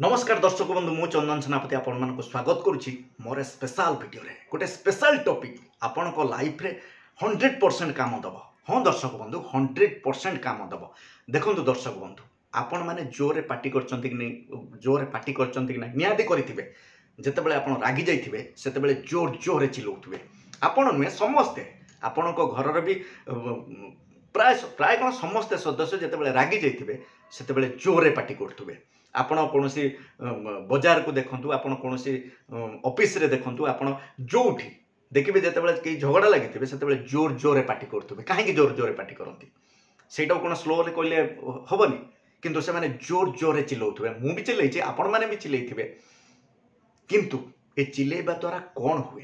नमस्कार दर्शक बंधु मु चंदन सेनापति आपण मन को स्वागत करुच्ची मोर स्पेशल वीडियो रे गोटे स्पेशल टॉपिक आपण को लाइफ रे 100% काम दब। हाँ दर्शक बंधु 100% काम दब। देखो दर्शक बंधु आपण मैंने जोरे पार्टी करचंती कि नहीं, जोरे पार्टी करचंती कि नहीं निहाती करिथिबे। जेतेबेले आपण रागी जाइथिबे सेतेबेले जोर जोरे चिल्लाउथिबे। आपण नुहे समस्ते आपण को घर रे भी प्राय प्राय कोन समस्ते सदस्य जेतेबेले रागी जाइथिबे सेतेबेले जोरे पार्टी करथुबे। आपण कोनोसी बाजार को देखंतु, आपण कोनोसी ऑफिस रे देखंतु, आपण जोठी देखिबे जेतेबेले कि झगड़ा लागिथिबे सेतेबेले जोर जोरे पार्टी करथुबे। काहे कि जोर जोरे पार्टी करंती सेटा कोन स्लोली कहले हबनी, किंतु से माने जोर जोरे चिल्लाउथिबे। मु भी चिल्लाइछि, आपण माने भी चिल्लाइथिबे, किंतु ए चिल्लाइबा द्वारा कोन हुए,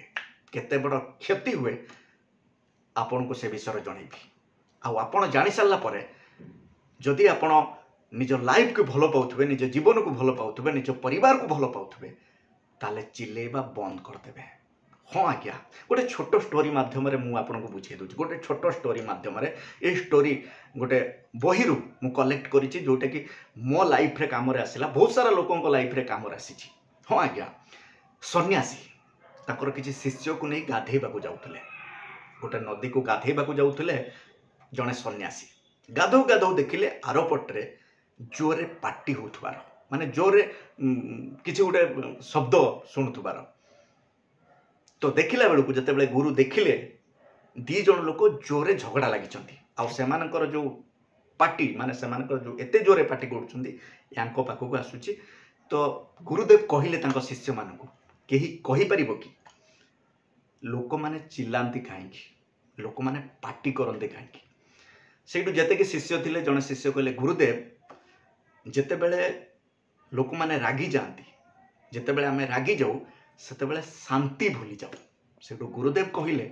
केते बड़ क्षति हुए आपण को से विषय जणैबी। आ आपण जानि सारला परे जदि आपण निज लाइफ को भल पाउथबे, निज जीवन को भल पाउथबे, निज परिवार को भल पाउथबे, ताले चिल्लेबा बंद करदेबे। हाँ आज्ञा, गोटे छोट स्टोरी माध्यम मु आपन को बुझे दूची। गोटे छोट स्टोरी माध्यम ए स्टोरी गोटे बही रु मु कलेक्ट करिछि, जोटा कि मो लाइफ रे काम रे आसिला, बहुत सारा लोकन को लाइफ रे काम रे आसीछि। हाँ आज्ञा, सन्यासी ताकर किछि शिष्य को नहीं गाधेबा को जाउथले, गोटे नदी को गाधेबा को जाउथले। जने सन्यासी गाधो गाधो देखिले आरो पटरे जोरे पार्टी होथबार, माने जोरे किछि गोटे शब्द शुणुथबार। तो देखिला बेलू जते बेले गुरु देखिले दी जन लोक जोरे झगड़ा लागिचंती, आ सेमानकर जो पार्टी माने सेमानकर जो एते जोरे पार्टी करछंती यांको पाखो को आसुची। तो गुरुदेव कहिले तांको शिष्य मानकु, केही कहि परिबो कि लोक माने चिल्लांती काहेकि, लोक माने पार्टी करंती काहेकि। सेठू जते कि शिष्य थिले, जने शिष्य कहले गुरुदेव जेतेबेले लोक माने रागी जाती, जेतेबेले आमे रागी जाऊ सेतेबेले शांति भूली जाऊ। सेठू गुरुदेव कहिले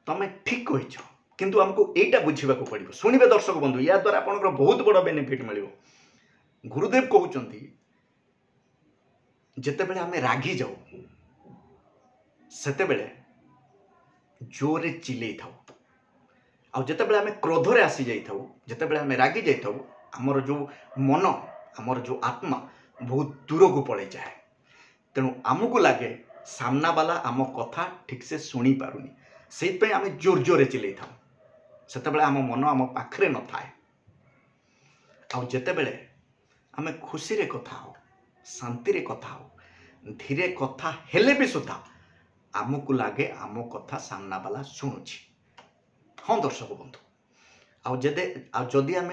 तमे ठीक कहिछ, किंतु हमको एटा बुझिबा को पड़िबो। सुनिबे दर्शक बंधु, या द्वारा आपनकर बहुत बड़ बेनिफिट मिलिबो। गुरुदेव कहउचंती जेतेबेले आमे रागी जाऊ सेतेबेले जोरे चिल्लै थाऊ, आ जेतेबेले आमे क्रोध रे आसी जाई थाऊ, जेतेबेले आमे रागी जाई थाऊ, हमर जो मन, हमर जो आत्मा बहुत दूर को पड़े जाए। तेणु आमको लगे सामना वाला आम कथा ठीक से शुणी पारुनी, से आम जोर जोरे चिल्लै था। सेतेबेले आम मन आम पाखरे न थाए। आ जेतेबेले आम खुशी रे कथा हो, शांति रे कथा हो, धीरे कथा हेले भी सुधा आमको लगे आम कथा सामना वाला शुणुची। हाँ दर्शक बंधु, जदि आम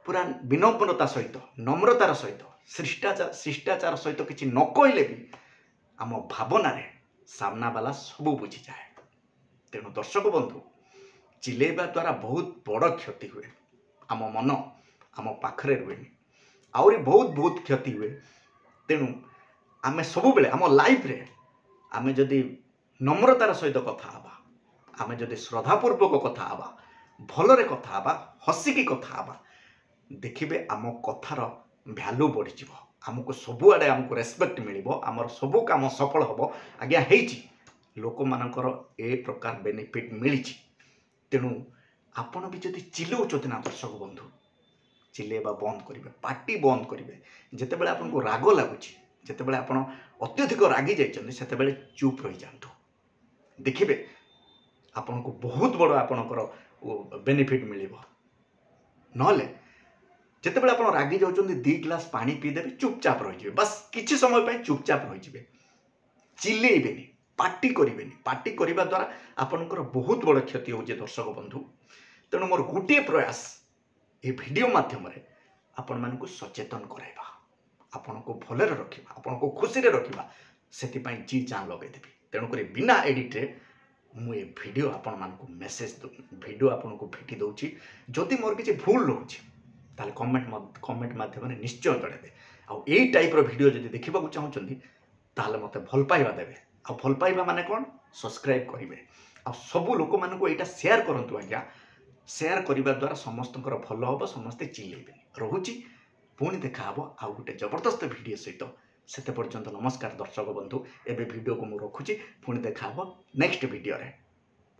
पूरा विनम्रता सहित, नम्रतार सहित, शिष्टाचार सहित किसी न कहले भी आम भावना रे सामना वाला सबू बुझी जाए। तेणु दर्शक बंधु, चिल्लेबा द्वारा बहुत बड़ क्षति हुए। आम मन आम पाखरे रुएनी, आहरी बहुत बहुत क्षति हुए। तेणु आम सब बेले आम लाइफ रे आम जदि नम्रतार सहित कथा हबा, आम जदि श्रद्धापूर्वक कथा हबा, भलरे कथा हबा, हसिकी कथा हबा, देखिबे आम कथार भ्यालु बढ़ी जीवो। आमको सबुआडे आमको रेस्पेक्ट मिलिबो, आमर सबु काम सफल हबो। आज्ञा हेइची लोक मानकर ए प्रकार बेनिफिट मिलिची। तेणु आपण भी जदि चिल्लाउछथि ना दर्शक बंधु, चिल्लेबा बंद करिवे, पार्टी बंद करिवे। जेतेबेले आपनको राग लागुची, जेतेबेले आपण अत्यधिक रागी जाइछन्ती, सेतेबेले चुप रहि जांतु। देखिबे आपनको बहुत बड़ आपणकर बेनिफिट मिलिबो। नहले जेतेबेले आपण रागी जाउछन्ती 2 ग्लास पानी पी देबे, चुपचाप रहि जिवे, बस किछि समय पय चुपचाप रहि जिवे, चिल्लेइबेनी, पार्टी करिवेनी। पार्टी करिबा द्वारा आपणकर बहुत बड़ क्षति होउजे दर्शक बंधु। तेणु मोर गोटे प्रयास ए वीडियो माध्यम रे आपण मानकु सचेतन कराइबा, आपनको भलरे रखिबा, आपनको खुशी रे रखिबा, सेति पय जी जान लगै देबी। तेणु करी बिना एडिट रे मु ए वीडियो आपण मानकु मेसेज वीडियो आपनको भेटी दउची। जदि मोर किछि भूल रहउची ताले कमेंट माध्यम रे निश्चय जणाइबे। आ एई टाइप रो वीडियो जदि देखिबा को चाहउचंदी ताले मते भल पाइबा देबे। आ भल पाइबा माने कोन, सब्सक्राइब करिवे। आ सबु लोक मानकु एटा शेयर करंतु आज्ञा। शेयर करिबा द्वारा समस्तकर भल हबो, समस्ते चिल्लेबे। रहउची, पुणी देखा हबो आ गुटे जबरदस्त वीडियो सहित। सेते पर्यंत नमस्कार दर्शक बंधु। एबे वीडियो को मु रखुची, पुणी देखा हबो नेक्स्ट वीडियो रे।